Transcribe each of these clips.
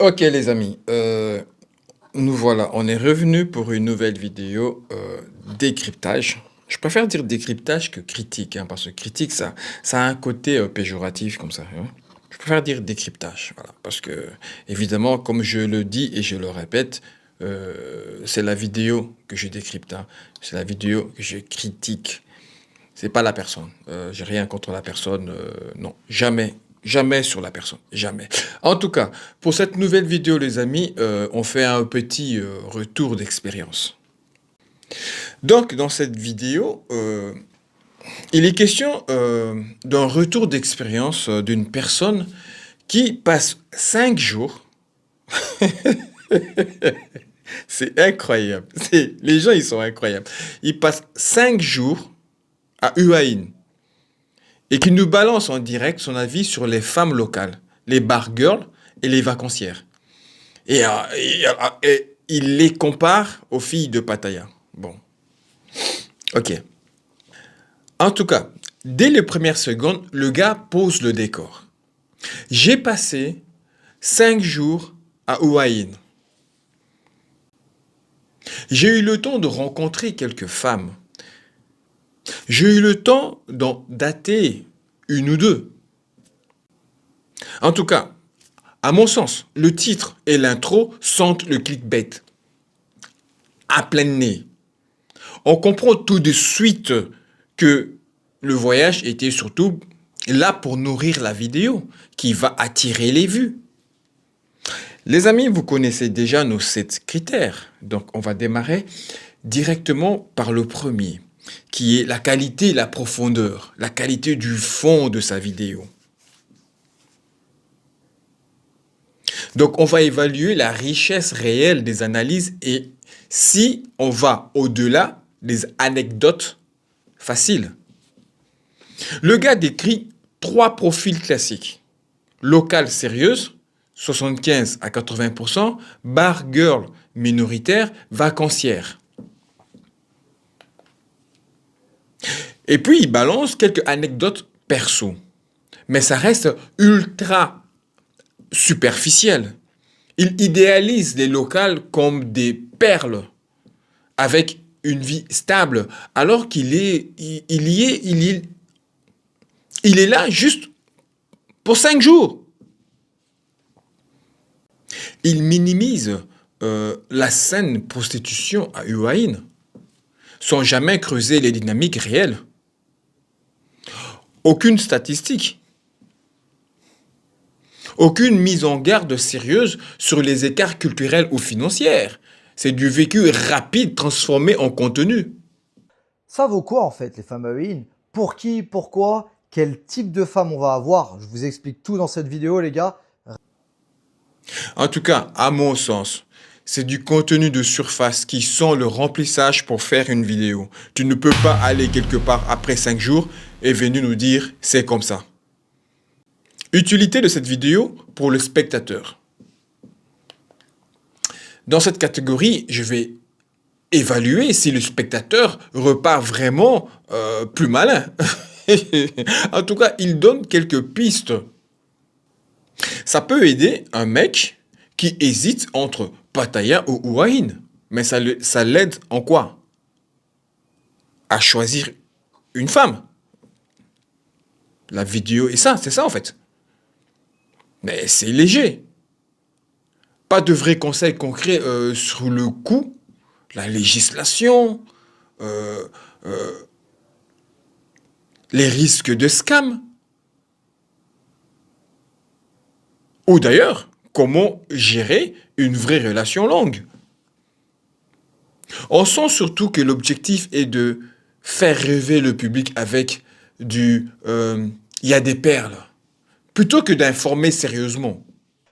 Ok les amis, nous voilà, on est revenu pour une nouvelle vidéo décryptage. Je préfère dire décryptage que critique, hein, parce que critique, ça a un côté péjoratif comme ça, hein. Je préfère dire décryptage, voilà, parce que évidemment, comme je le dis et je le répète, c'est la vidéo que je décrypte, hein. C'est la vidéo que je critique. C'est pas la personne. J'ai rien contre la personne. Non, jamais. Jamais sur la personne. Jamais. En tout cas, pour cette nouvelle vidéo, les amis, on fait un petit retour d'expérience. Donc, dans cette vidéo, il est question d'un retour d'expérience d'une personne qui passe 5 jours. C'est incroyable. Les gens, ils sont incroyables. Ils passent 5 jours à Huaïn et qui nous balance en direct son avis sur les femmes locales, les bar girls et les vacancières. Et il les compare aux filles de Pattaya. Bon, ok. En tout cas, dès les premières secondes, le gars pose le décor. J'ai passé 5 jours à Huaïn. J'ai eu le temps de rencontrer quelques femmes. J'ai eu le temps d'en dater une ou deux. En tout cas, à mon sens, le titre et l'intro sentent le clickbait à plein nez. On comprend tout de suite que le voyage était surtout là pour nourrir la vidéo, qui va attirer les vues. Les amis, vous connaissez déjà nos 7 critères. Donc, on va démarrer directement par le premier, qui est la qualité et la profondeur, la qualité du fond de sa vidéo. Donc, on va évaluer la richesse réelle des analyses et si on va au-delà des anecdotes faciles. Le gars décrit 3 profils classiques. Local sérieuse, 75 à 80%, bar girl minoritaire, vacancière. Et puis, il balance quelques anecdotes perso. Mais ça reste ultra superficiel. Il idéalise les locales comme des perles avec une vie stable, alors il est là juste pour 5 jours. Il minimise la saine prostitution à Huaïn, sans jamais creuser les dynamiques réelles. Aucune statistique, aucune mise en garde sérieuse sur les écarts culturels ou financiers. C'est du vécu rapide transformé en contenu. Ça vaut quoi en fait les femmes Halloween? Pour qui? Pourquoi? Quel type de femme on va avoir? Je vous explique tout dans cette vidéo les gars. En tout cas, à mon sens, c'est du contenu de surface qui sent le remplissage pour faire une vidéo. Tu ne peux pas aller quelque part après 5 jours et venir nous dire c'est comme ça. Utilité de cette vidéo pour le spectateur. Dans cette catégorie, je vais évaluer si le spectateur repart vraiment plus malin. En tout cas, il donne quelques pistes. Ça peut aider un mec qui hésite entre Pattaya ou Huaïn. Mais ça l'aide en quoi? À choisir une femme. La vidéo est ça, c'est ça en fait. Mais c'est léger. Pas de vrais conseils concrets sur le coût, la législation, euh, les risques de scam. Ou d'ailleurs, comment gérer une vraie relation longue. On sent surtout que l'objectif est de faire rêver le public avec du il y a des perles, plutôt que d'informer sérieusement.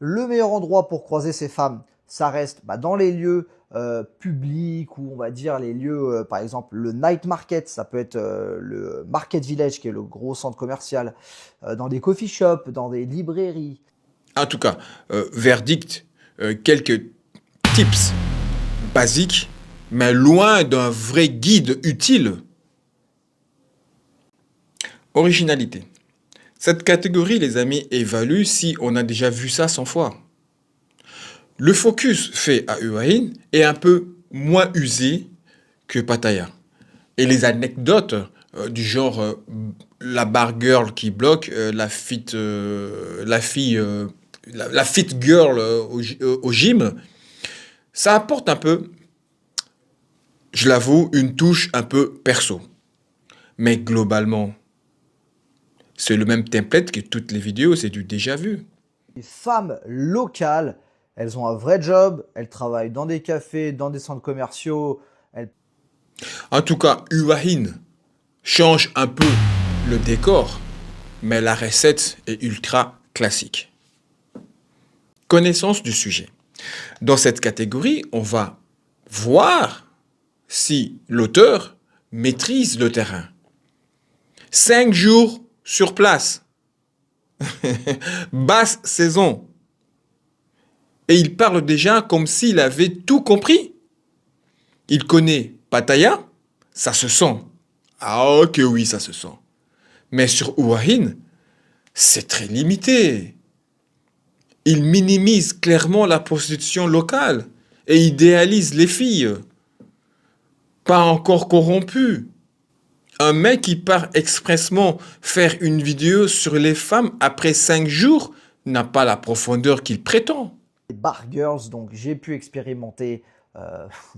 Le meilleur endroit pour croiser ces femmes, ça reste dans les lieux publics ou on va dire les lieux, par exemple le night market, ça peut être le market village qui est le gros centre commercial, dans des coffee shops, dans des librairies. En tout cas, verdict, quelques tips basiques, mais loin d'un vrai guide utile. Originalité. Cette catégorie, les amis, évalue si on a déjà vu ça 100 fois. Le focus fait à Hua est un peu moins usé que Pattaya. Et les anecdotes du genre la bar girl qui bloque, la fille, la fit girl au gym, ça apporte un peu, je l'avoue, une touche un peu perso. Mais globalement, c'est le même template que toutes les vidéos, c'est du déjà vu. Les femmes locales, elles ont un vrai job, elles travaillent dans des cafés, dans des centres commerciaux, elles En tout cas, Hua change un peu le décor, mais la recette est ultra classique. Connaissance du sujet. Dans cette catégorie, on va voir si l'auteur maîtrise le terrain. 5 jours sur place. Basse saison. Et il parle déjà comme s'il avait tout compris. Il connaît Pattaya, ça se sent. Ah ok oui, ça se sent. Mais sur Hua c'est très limité. Il minimise clairement la prostitution locale et idéalise les filles, pas encore corrompues. Un mec qui part expressement faire une vidéo sur les femmes après 5 jours n'a pas la profondeur qu'il prétend. bar girls, donc j'ai pu expérimenter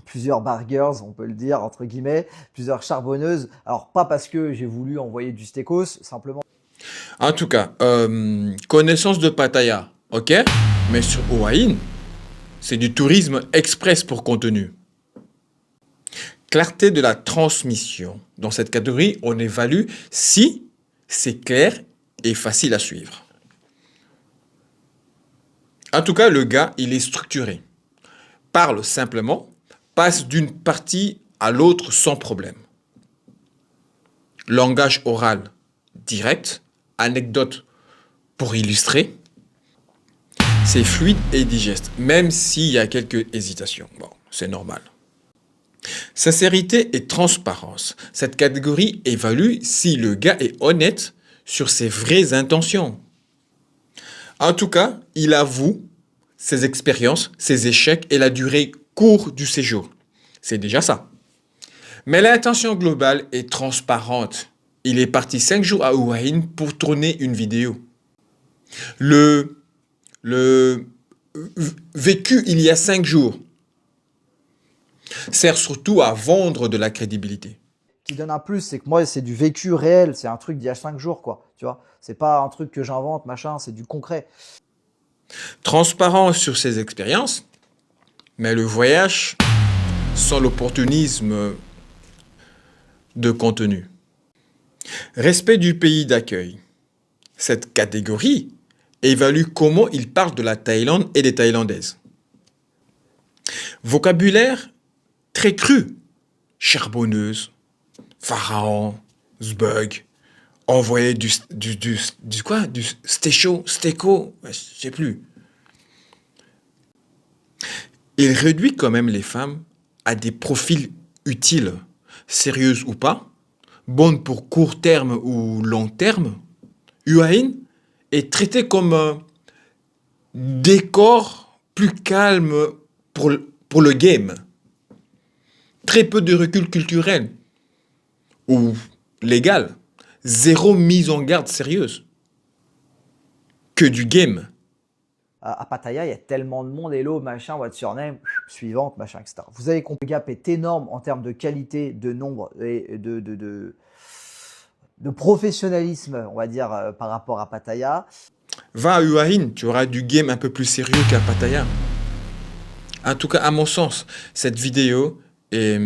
plusieurs bar girls, on peut le dire, entre guillemets, plusieurs charbonneuses. Alors pas parce que j'ai voulu envoyer du stécos, simplement. En tout cas, connaissance de Pattaya, ok? Mais sur Hua c'est du tourisme express pour contenu. Clarté de la transmission. Dans cette catégorie, on évalue si c'est clair et facile à suivre. En tout cas, le gars, il est structuré. Parle simplement, passe d'une partie à l'autre sans problème. Langage oral direct, anecdote pour illustrer. C'est fluide et digeste, même s'il y a quelques hésitations. Bon, c'est normal. Sincérité et transparence. Cette catégorie évalue si le gars est honnête sur ses vraies intentions. En tout cas, il avoue ses expériences, ses échecs et la durée courte du séjour. C'est déjà ça. Mais l'intention globale est transparente. Il est parti 5 jours à Hua pour tourner une vidéo. Le vécu il y a 5 jours sert surtout à vendre de la crédibilité. Qui donne un plus, c'est que moi, c'est du vécu réel, c'est un truc d'il y a 5 jours, quoi. Tu vois, c'est pas un truc que j'invente, machin, c'est du concret. Transparent sur ses expériences, mais le voyage sans l'opportunisme de contenu. Respect du pays d'accueil. Cette catégorie évalue comment il parle de la Thaïlande et des Thaïlandaises. Vocabulaire très cru. Charbonneuse, pharaon, zbug, envoyer du stéco, je sais plus. Il réduit quand même les femmes à des profils utiles, sérieuses ou pas, bonnes pour court terme ou long terme. Hua est traité comme un décor plus calme pour le game. Très peu de recul culturel ou légal. Zéro mise en garde sérieuse. Que du game. À Pattaya, il y a tellement de monde, hello, machin, what's your name, suivante, machin, etc. Vous avez compris, le gap est énorme en termes de qualité, de nombre et de professionnalisme, on va dire, par rapport à Pattaya. Va à Hua tu auras du game un peu plus sérieux qu'à Pattaya. En tout cas, à mon sens, cette vidéo est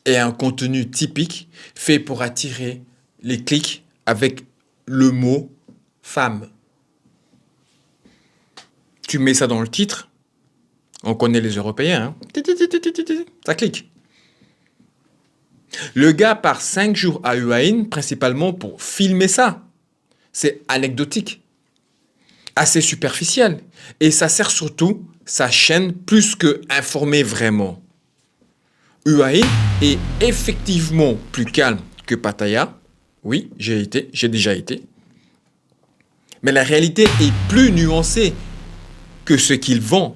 un contenu typique fait pour attirer les clics avec le mot femme. Tu mets ça dans le titre, on connaît les Européens, hein? Ça clique. Le gars part 5 jours à Hua principalement pour filmer ça. C'est anecdotique, assez superficiel. Et ça sert surtout sa chaîne plus que informer vraiment. Hua est effectivement plus calme que Pattaya. Oui, j'ai déjà été. Mais la réalité est plus nuancée que ce qu'ils vendent.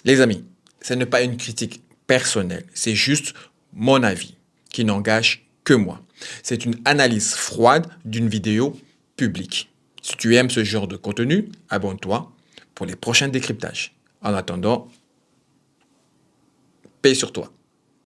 Les amis, ce n'est pas une critique personnelle, c'est juste mon avis qui n'engage que moi. C'est une analyse froide d'une vidéo publique. Si tu aimes ce genre de contenu, abonne-toi pour les prochains décryptages. En attendant, paix sur toi.